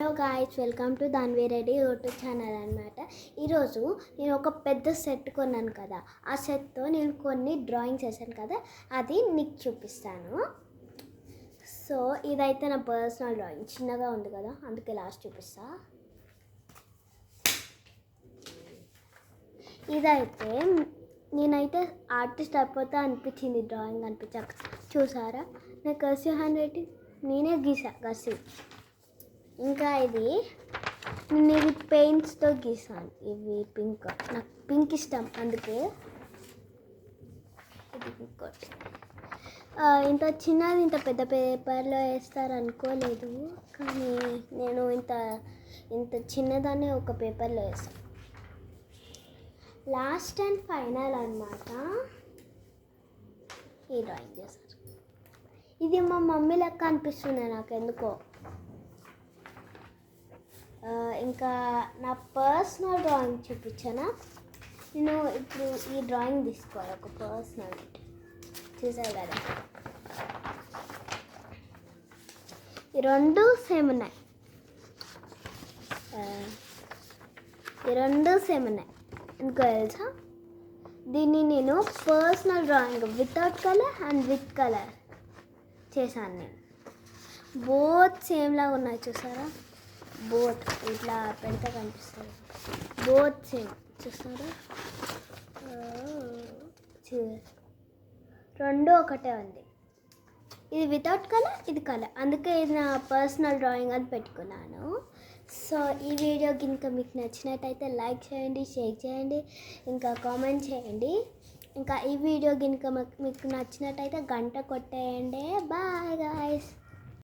Hello guys, welcome to Danvi Reddy YouTube channel అనమాట. ఈరోజు నేను ఒక పెద్ద సెట్ కొన్నాను కదా, ఆ సెట్తో నేను కొన్ని డ్రాయింగ్స్ వేసాను కదా, అది నీకు చూపిస్తాను. సో ఇదైతే నా పర్సనల్ డ్రాయింగ్, చిన్నగా ఉంది కదా, అందుకే లాస్ట్ చూపిస్తా. ఇదైతే నేనైతే ఆర్టిస్ట్ అయిపోతా అనిపించింది, డ్రాయింగ్ అనిపించాక. చూసారా, నా కర్సివ్ హ్యాండ్ రైటింగ్ నేనే గీసా కర్సివ్. ఇంకా నేను ఇది పెయింట్స్తో గీసాను. ఇవి పింక్, నాకు పింక్ ఇష్టం, అందుకే ఇది ఇంకోటి. ఇంత చిన్నది ఇంత పెద్ద పేపర్లో వేస్తారు అనుకోలేదు, కానీ నేను ఇంత చిన్నదాన్ని ఒక పేపర్లో వేస్తాను. లాస్ట్ అండ్ ఫైనల్ అన్నమాట, ఈ డ్రాయింగ్ చేస్తారు. ఇది మా మమ్మీ లెక్క అనిపిస్తుంది నాకు ఎందుకో. ఇంకా నా పర్సనల్ డ్రాయింగ్ చూపించానా. నేను ఇప్పుడు ఈ డ్రాయింగ్ తీసుకోవాలి, ఒక పర్సనల్. చూసారు కదా, ఈ రెండు సేమ్ ఉన్నాయి, ఎందుకో తెలుసా. దీన్ని నేను personnel drawing without colour and with colour చేశాను. నేను బోత్ సేమ్ లాగా ఉన్నాయి, చూసారా. బోత్ ఇట్లా పెడితే కనిపిస్తుంది, బోత్ సేమ్. చూస్తారా, రెండు ఒకటే ఉంది. ఇది వితౌట్ కలర్, ఇది కలర్, అందుకే ఇది నా పర్సనల్ డ్రాయింగ్ అని పెట్టుకున్నాను. సో ఈ వీడియో కనుక మీకు నచ్చినట్టయితే లైక్ చేయండి, షేర్ చేయండి, ఇంకా కామెంట్ చేయండి. ఇంకా ఈ వీడియో కనుక మీకు నచ్చినట్టయితే గంట కొట్టేయండి. Bye guys.